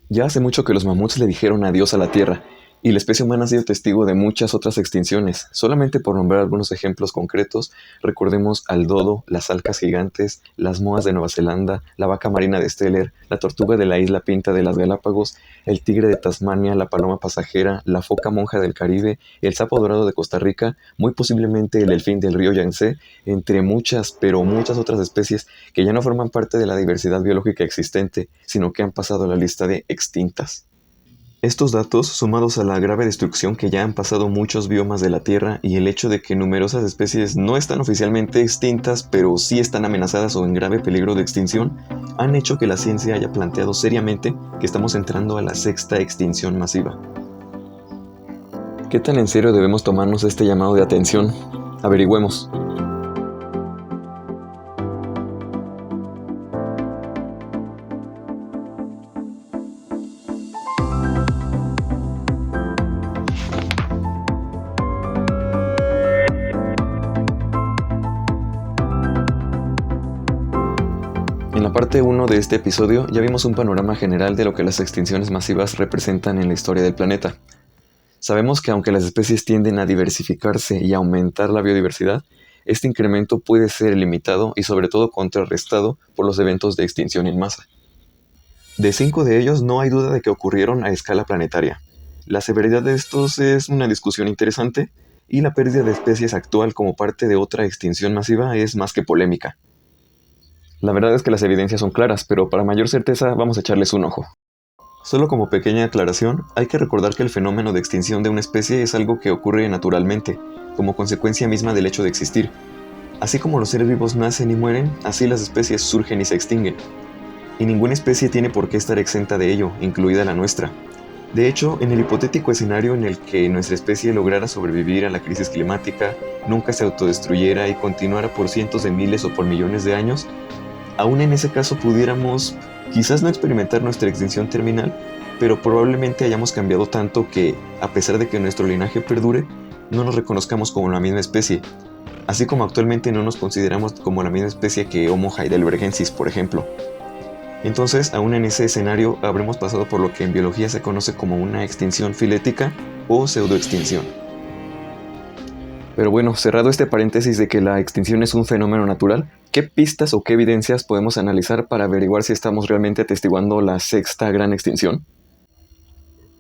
Ya hace mucho que los mamuts le dijeron adiós a la Tierra, y la especie humana ha sido testigo de muchas otras extinciones. Solamente por nombrar algunos ejemplos concretos, recordemos al dodo, las alcas gigantes, las moas de Nueva Zelanda, la vaca marina de Steller, la tortuga de la isla Pinta de las Galápagos, el tigre de Tasmania, la paloma pasajera, la foca monja del Caribe, el sapo dorado de Costa Rica, muy posiblemente el delfín del río Yangtze, entre muchas, pero muchas otras especies que ya no forman parte de la diversidad biológica existente, sino que han pasado a la lista de extintas. Estos datos, sumados a la grave destrucción que ya han pasado muchos biomas de la Tierra y el hecho de que numerosas especies no están oficialmente extintas, pero sí están amenazadas o en grave peligro de extinción, han hecho que la ciencia haya planteado seriamente que estamos entrando a la sexta extinción masiva. ¿Qué tan en serio debemos tomarnos este llamado de atención? Averigüemos. En la parte 1 de este episodio ya vimos un panorama general de lo que las extinciones masivas representan en la historia del planeta. Sabemos que aunque las especies tienden a diversificarse y a aumentar la biodiversidad, este incremento puede ser limitado y sobre todo contrarrestado por los eventos de extinción en masa. De 5 de ellos no hay duda de que ocurrieron a escala planetaria. La severidad de estos es una discusión interesante y la pérdida de especies actual como parte de otra extinción masiva es más que polémica. La verdad es que las evidencias son claras, pero para mayor certeza vamos a echarles un ojo. Solo como pequeña aclaración, hay que recordar que el fenómeno de extinción de una especie es algo que ocurre naturalmente, como consecuencia misma del hecho de existir. Así como los seres vivos nacen y mueren, así las especies surgen y se extinguen. Y ninguna especie tiene por qué estar exenta de ello, incluida la nuestra. De hecho, en el hipotético escenario en el que nuestra especie lograra sobrevivir a la crisis climática, nunca se autodestruyera y continuara por cientos de miles o por millones de años, aún en ese caso pudiéramos, quizás no experimentar nuestra extinción terminal, pero probablemente hayamos cambiado tanto que, a pesar de que nuestro linaje perdure, no nos reconozcamos como la misma especie, así como actualmente no nos consideramos como la misma especie que Homo heidelbergensis, por ejemplo. Entonces, aún en ese escenario, habremos pasado por lo que en biología se conoce como una extinción filética o pseudoextinción. Pero bueno, cerrado este paréntesis de que la extinción es un fenómeno natural, ¿qué pistas o qué evidencias podemos analizar para averiguar si estamos realmente atestiguando la sexta gran extinción?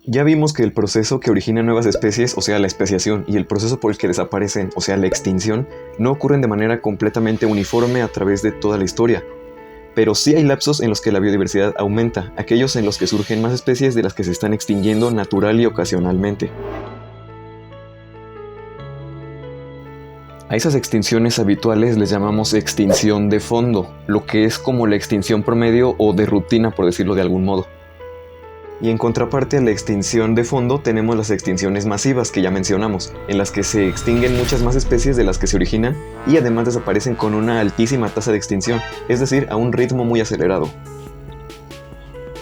Ya vimos que el proceso que origina nuevas especies, o sea la especiación, y el proceso por el que desaparecen, o sea la extinción, no ocurren de manera completamente uniforme a través de toda la historia. Pero sí hay lapsos en los que la biodiversidad aumenta, aquellos en los que surgen más especies de las que se están extinguiendo natural y ocasionalmente. A esas extinciones habituales les llamamos extinción de fondo, lo que es como la extinción promedio o de rutina, por decirlo de algún modo. Y en contraparte a la extinción de fondo tenemos las extinciones masivas que ya mencionamos, en las que se extinguen muchas más especies de las que se originan y además desaparecen con una altísima tasa de extinción, es decir, a un ritmo muy acelerado.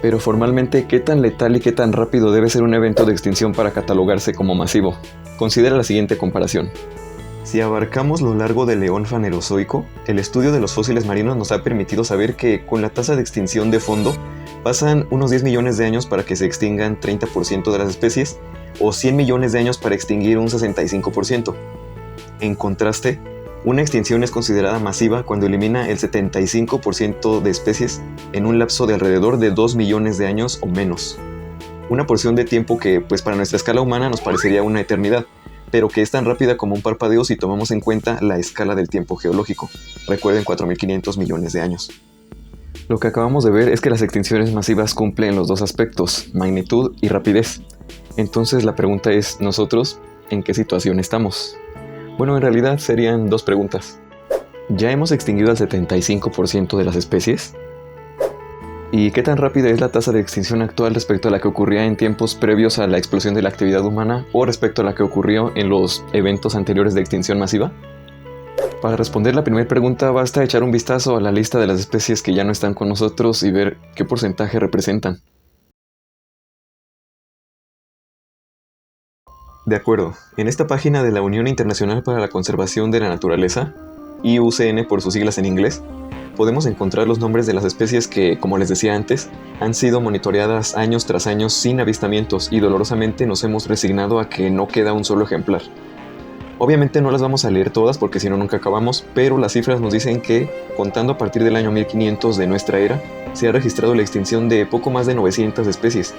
Pero formalmente, ¿qué tan letal y qué tan rápido debe ser un evento de extinción para catalogarse como masivo? Considera la siguiente comparación. Si abarcamos lo largo del Eón Fanerozoico, el estudio de los fósiles marinos nos ha permitido saber que con la tasa de extinción de fondo pasan unos 10 millones de años para que se extingan 30% de las especies o 100 millones de años para extinguir un 65%. En contraste, una extinción es considerada masiva cuando elimina el 75% de especies en un lapso de alrededor de 2 millones de años o menos. Una porción de tiempo que, pues para nuestra escala humana nos parecería una eternidad, pero que es tan rápida como un parpadeo si tomamos en cuenta la escala del tiempo geológico. Recuerden 4.500 millones de años. Lo que acabamos de ver es que las extinciones masivas cumplen los dos aspectos, magnitud y rapidez. Entonces la pregunta es, ¿nosotros en qué situación estamos? Bueno, en realidad serían dos preguntas. ¿Ya hemos extinguido al 75% de las especies? ¿Y qué tan rápida es la tasa de extinción actual respecto a la que ocurría en tiempos previos a la explosión de la actividad humana o respecto a la que ocurrió en los eventos anteriores de extinción masiva? Para responder la primera pregunta basta echar un vistazo a la lista de las especies que ya no están con nosotros y ver qué porcentaje representan. De acuerdo, en esta página de la Unión Internacional para la Conservación de la Naturaleza, IUCN por sus siglas en inglés, podemos encontrar los nombres de las especies que, como les decía antes, han sido monitoreadas años tras años sin avistamientos y dolorosamente nos hemos resignado a que no queda un solo ejemplar. Obviamente no las vamos a leer todas porque si no nunca acabamos, pero las cifras nos dicen que, contando a partir del año 1500 de nuestra era, se ha registrado la extinción de poco más de 900 especies,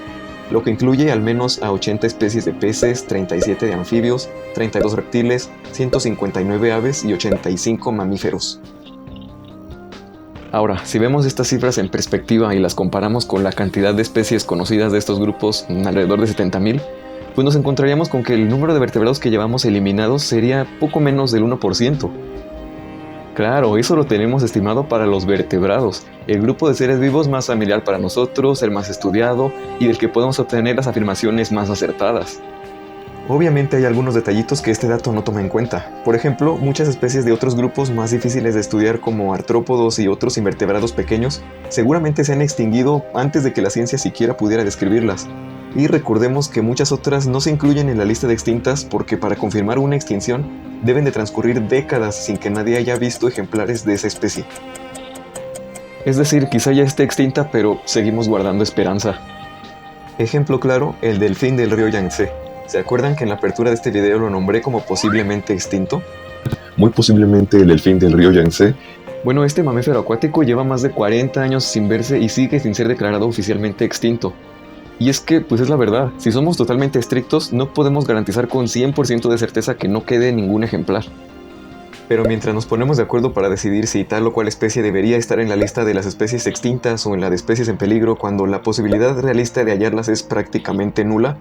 lo que incluye al menos a 80 especies de peces, 37 de anfibios, 32 reptiles, 159 aves y 85 mamíferos. Ahora, si vemos estas cifras en perspectiva y las comparamos con la cantidad de especies conocidas de estos grupos, alrededor de 70.000, pues nos encontraríamos con que el número de vertebrados que llevamos eliminados sería poco menos del 1%. Claro, eso lo tenemos estimado para los vertebrados, el grupo de seres vivos más familiar para nosotros, el más estudiado y del que podemos obtener las afirmaciones más acertadas. Obviamente hay algunos detallitos que este dato no toma en cuenta. Por ejemplo, muchas especies de otros grupos más difíciles de estudiar como artrópodos y otros invertebrados pequeños seguramente se han extinguido antes de que la ciencia siquiera pudiera describirlas. Y recordemos que muchas otras no se incluyen en la lista de extintas porque para confirmar una extinción deben de transcurrir décadas sin que nadie haya visto ejemplares de esa especie. Es decir, quizá ya esté extinta, pero seguimos guardando esperanza. Ejemplo claro, el delfín del río Yangtze. ¿Se acuerdan que en la apertura de este video lo nombré como posiblemente extinto? Muy posiblemente el delfín del río Yangtze. Bueno, este mamífero acuático lleva más de 40 años sin verse y sigue sin ser declarado oficialmente extinto. Y es que, pues es la verdad, si somos totalmente estrictos, no podemos garantizar con 100% de certeza que no quede ningún ejemplar. Pero mientras nos ponemos de acuerdo para decidir si tal o cual especie debería estar en la lista de las especies extintas o en la de especies en peligro cuando la posibilidad realista de hallarlas es prácticamente nula,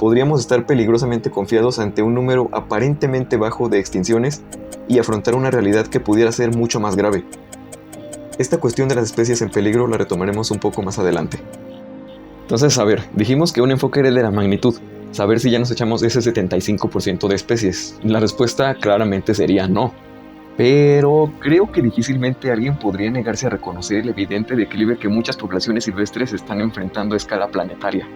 podríamos estar peligrosamente confiados ante un número aparentemente bajo de extinciones y afrontar una realidad que pudiera ser mucho más grave. Esta cuestión de las especies en peligro la retomaremos un poco más adelante. Entonces, a ver, dijimos que un enfoque era el de la magnitud, saber si ya nos echamos ese 75% de especies. La respuesta claramente sería no. Pero creo que difícilmente alguien podría negarse a reconocer el evidente declive que muchas poblaciones silvestres están enfrentando a escala planetaria.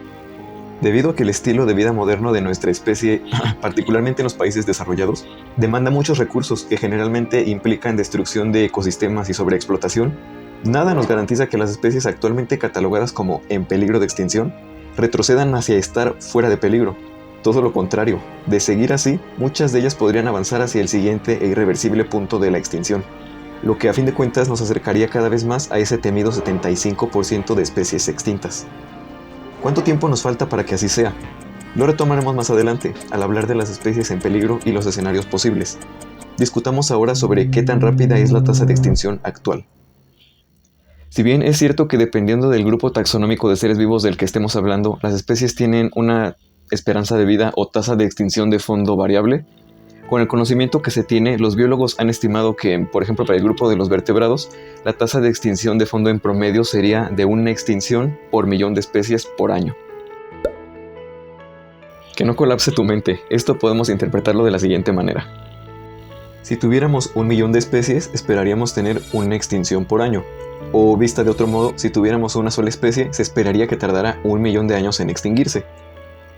Debido a que el estilo de vida moderno de nuestra especie, particularmente en los países desarrollados, demanda muchos recursos que generalmente implican destrucción de ecosistemas y sobreexplotación, nada nos garantiza que las especies actualmente catalogadas como en peligro de extinción retrocedan hacia estar fuera de peligro. Todo lo contrario, de seguir así, muchas de ellas podrían avanzar hacia el siguiente e irreversible punto de la extinción, lo que a fin de cuentas nos acercaría cada vez más a ese temido 75% de especies extintas. ¿Cuánto tiempo nos falta para que así sea? Lo retomaremos más adelante, al hablar de las especies en peligro y los escenarios posibles. Discutamos ahora sobre qué tan rápida es la tasa de extinción actual. Si bien es cierto que dependiendo del grupo taxonómico de seres vivos del que estemos hablando, las especies tienen una esperanza de vida o tasa de extinción de fondo variable, con el conocimiento que se tiene, los biólogos han estimado que, por ejemplo, para el grupo de los vertebrados, la tasa de extinción de fondo en promedio sería de una extinción por millón de especies por año. Que no colapse tu mente, esto podemos interpretarlo de la siguiente manera. Si tuviéramos 1 millón de especies, esperaríamos tener una extinción por año. O vista de otro modo, si tuviéramos una sola especie, se esperaría que tardara 1 millón de años en extinguirse.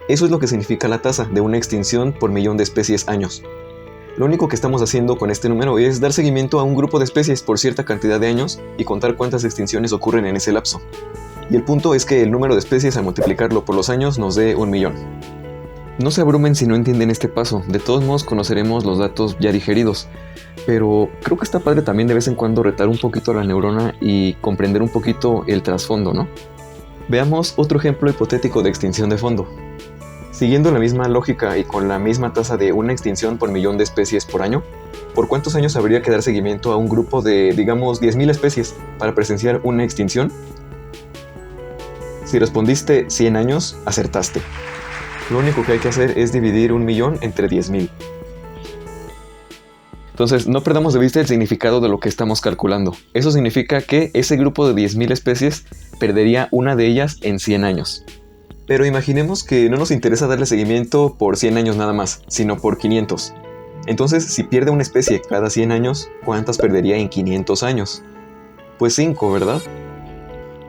Eso es lo que significa la tasa de una extinción por millón de especies años. Lo único que estamos haciendo con este número es dar seguimiento a un grupo de especies por cierta cantidad de años y contar cuántas extinciones ocurren en ese lapso. Y el punto es que el número de especies al multiplicarlo por los años nos dé 1 millón. No se abrumen si no entienden este paso, de todos modos conoceremos los datos ya digeridos, pero creo que está padre también de vez en cuando retar un poquito a la neurona y comprender un poquito el trasfondo, ¿no? Veamos otro ejemplo hipotético de extinción de fondo. Siguiendo la misma lógica y con la misma tasa de una extinción por millón de especies por año, ¿por cuántos años habría que dar seguimiento a un grupo de, digamos, 10.000 especies para presenciar una extinción? Si respondiste 100 años, acertaste. Lo único que hay que hacer es dividir 1 millón entre 10.000. Entonces, no perdamos de vista el significado de lo que estamos calculando. Eso significa que ese grupo de 10.000 especies perdería una de ellas en 100 años. Pero imaginemos que no nos interesa darle seguimiento por 100 años nada más, sino por 500. Entonces, si pierde una especie cada 100 años, ¿cuántas perdería en 500 años? Pues 5, ¿verdad?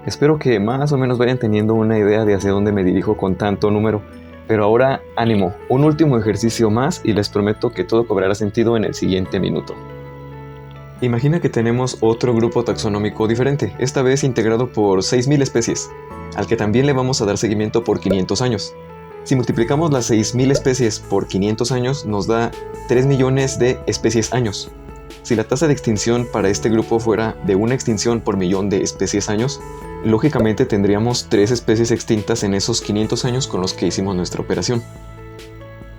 Espero que más o menos vayan teniendo una idea de hacia dónde me dirijo con tanto número. Pero ahora, ánimo, un último ejercicio más y les prometo que todo cobrará sentido en el siguiente minuto. Imagina que tenemos otro grupo taxonómico diferente, esta vez integrado por 6.000 especies, al que también le vamos a dar seguimiento por 500 años. Si multiplicamos las 6.000 especies por 500 años, nos da 3 millones de especies años. Si la tasa de extinción para este grupo fuera de una extinción por millón de especies años, lógicamente tendríamos 3 especies extintas en esos 500 años con los que hicimos nuestra operación.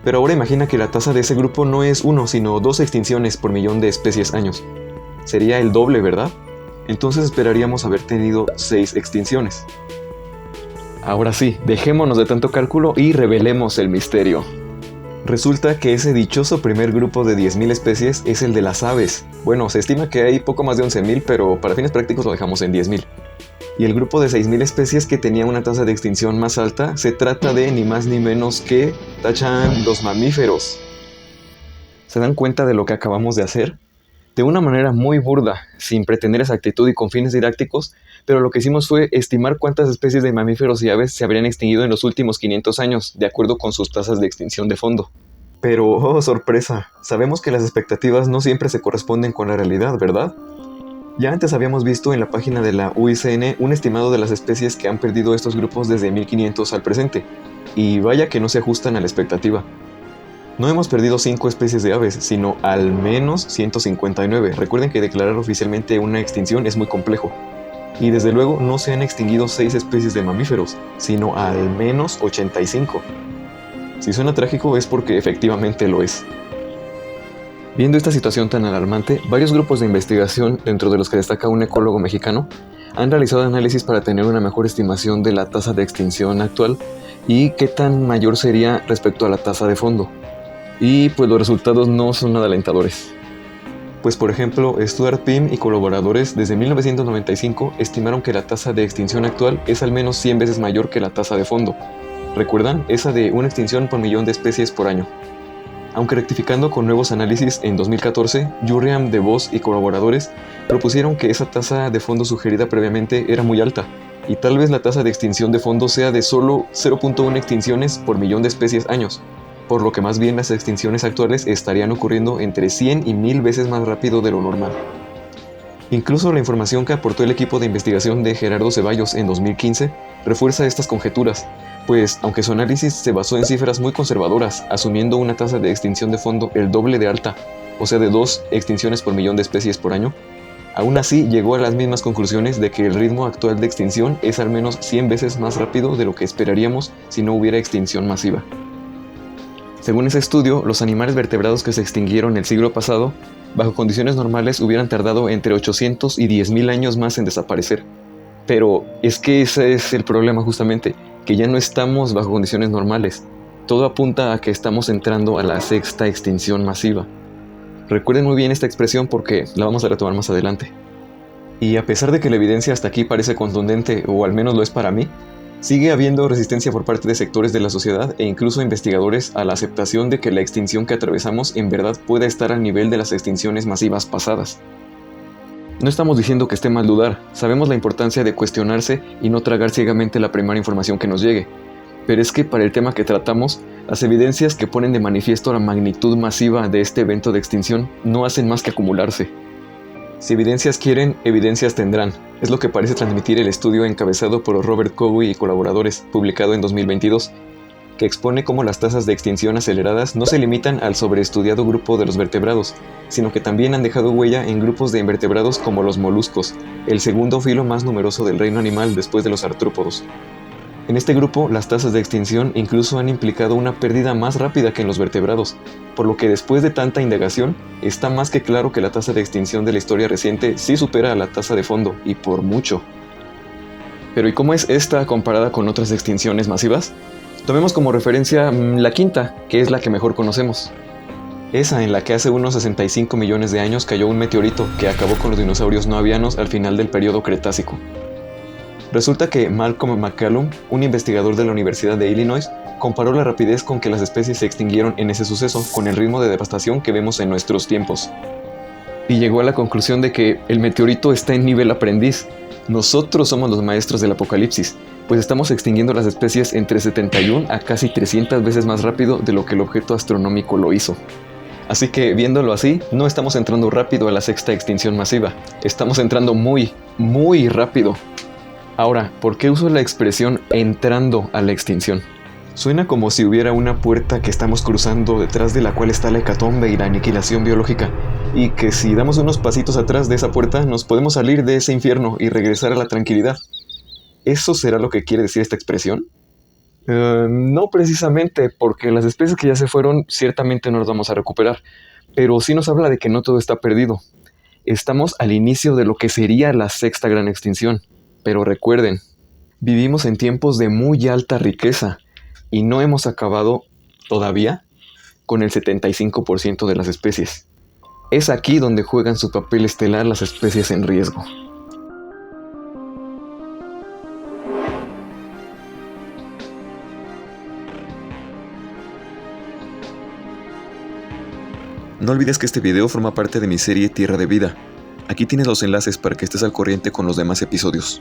Pero ahora imagina que la tasa de ese grupo no es 1, sino 2 extinciones por millón de especies años. Sería el doble, ¿verdad? Entonces esperaríamos haber tenido 6 extinciones. Ahora sí, dejémonos de tanto cálculo y revelemos el misterio. Resulta que ese dichoso primer grupo de 10.000 especies es el de las aves. Bueno, se estima que hay poco más de 11.000, pero para fines prácticos lo dejamos en 10.000. Y el grupo de 6.000 especies que tenía una tasa de extinción más alta se trata de ni más ni menos que, ¡tachán!, los mamíferos. ¿Se dan cuenta de lo que acabamos de hacer? De una manera muy burda, sin pretender exactitud y con fines didácticos, pero lo que hicimos fue estimar cuántas especies de mamíferos y aves se habrían extinguido en los últimos 500 años, de acuerdo con sus tasas de extinción de fondo. Pero, oh sorpresa, sabemos que las expectativas no siempre se corresponden con la realidad, ¿verdad? Ya antes habíamos visto en la página de la UICN un estimado de las especies que han perdido estos grupos desde 1500 al presente, y vaya que no se ajustan a la expectativa. No hemos perdido 5 especies de aves, sino al menos 159. Recuerden que declarar oficialmente una extinción es muy complejo. Y desde luego no se han extinguido 6 especies de mamíferos, sino al menos 85. Si suena trágico es porque efectivamente lo es. Viendo esta situación tan alarmante, varios grupos de investigación, dentro de los que destaca un ecólogo mexicano, han realizado análisis para tener una mejor estimación de la tasa de extinción actual y qué tan mayor sería respecto a la tasa de fondo. Y pues los resultados no son nada alentadores. Pues por ejemplo, Stuart Pym y colaboradores desde 1995 estimaron que la tasa de extinción actual es al menos 100 veces mayor que la tasa de fondo. ¿Recuerdan? Esa de una extinción por millón de especies por año. Aunque rectificando con nuevos análisis en 2014, Jurriam, DeVos y colaboradores propusieron que esa tasa de fondo sugerida previamente era muy alta, y tal vez la tasa de extinción de fondo sea de solo 0.1 extinciones por millón de especies años, por lo que más bien las extinciones actuales estarían ocurriendo entre 100 y 1000 veces más rápido de lo normal. Incluso la información que aportó el equipo de investigación de Gerardo Ceballos en 2015 refuerza estas conjeturas, pues aunque su análisis se basó en cifras muy conservadoras, asumiendo una tasa de extinción de fondo el doble de alta, o sea de 2 extinciones por millón de especies por año, aún así llegó a las mismas conclusiones de que el ritmo actual de extinción es al menos 100 veces más rápido de lo que esperaríamos si no hubiera extinción masiva. Según ese estudio, los animales vertebrados que se extinguieron el siglo pasado, bajo condiciones normales hubieran tardado entre 800 y 10.000 años más en desaparecer. Pero es que ese es el problema justamente, que ya no estamos bajo condiciones normales. Todo apunta a que estamos entrando a la sexta extinción masiva. Recuerden muy bien esta expresión porque la vamos a retomar más adelante. Y a pesar de que la evidencia hasta aquí parece contundente, o al menos lo es para mí, sigue habiendo resistencia por parte de sectores de la sociedad e incluso investigadores a la aceptación de que la extinción que atravesamos en verdad pueda estar al nivel de las extinciones masivas pasadas. No estamos diciendo que esté mal dudar, sabemos la importancia de cuestionarse y no tragar ciegamente la primera información que nos llegue, pero es que para el tema que tratamos, las evidencias que ponen de manifiesto la magnitud masiva de este evento de extinción no hacen más que acumularse. Si evidencias quieren, evidencias tendrán, es lo que parece transmitir el estudio encabezado por Robert Cowie y colaboradores, publicado en 2022, que expone cómo las tasas de extinción aceleradas no se limitan al sobreestudiado grupo de los vertebrados, sino que también han dejado huella en grupos de invertebrados como los moluscos, el segundo filo más numeroso del reino animal después de los artrópodos. En este grupo, las tasas de extinción incluso han implicado una pérdida más rápida que en los vertebrados, por lo que después de tanta indagación, está más que claro que la tasa de extinción de la historia reciente sí supera a la tasa de fondo, y por mucho. Pero ¿y cómo es esta comparada con otras extinciones masivas? Tomemos como referencia la quinta, que es la que mejor conocemos. Esa en la que hace unos 65 millones de años cayó un meteorito que acabó con los dinosaurios no avianos al final del periodo Cretácico. Resulta que Malcolm McCallum, un investigador de la Universidad de Illinois, comparó la rapidez con que las especies se extinguieron en ese suceso con el ritmo de devastación que vemos en nuestros tiempos. Y llegó a la conclusión de que el meteorito está en nivel aprendiz. Nosotros somos los maestros del apocalipsis, pues estamos extinguiendo las especies entre 71 a casi 300 veces más rápido de lo que el objeto astronómico lo hizo. Así que, viéndolo así, no estamos entrando rápido a la sexta extinción masiva. Estamos entrando muy, muy rápido. Ahora, ¿por qué uso la expresión entrando a la extinción? Suena como si hubiera una puerta que estamos cruzando detrás de la cual está la hecatombe y la aniquilación biológica, y que si damos unos pasitos atrás de esa puerta nos podemos salir de ese infierno y regresar a la tranquilidad. ¿Eso será lo que quiere decir esta expresión? No precisamente, porque las especies que ya se fueron ciertamente no las vamos a recuperar, pero sí nos habla de que no todo está perdido. Estamos al inicio de lo que sería la sexta gran extinción, pero recuerden, vivimos en tiempos de muy alta riqueza y no hemos acabado todavía con el 75% de las especies. Es aquí donde juegan su papel estelar las especies en riesgo. No olvides que este video forma parte de mi serie Tierra de Vida. Aquí tienes los enlaces para que estés al corriente con los demás episodios.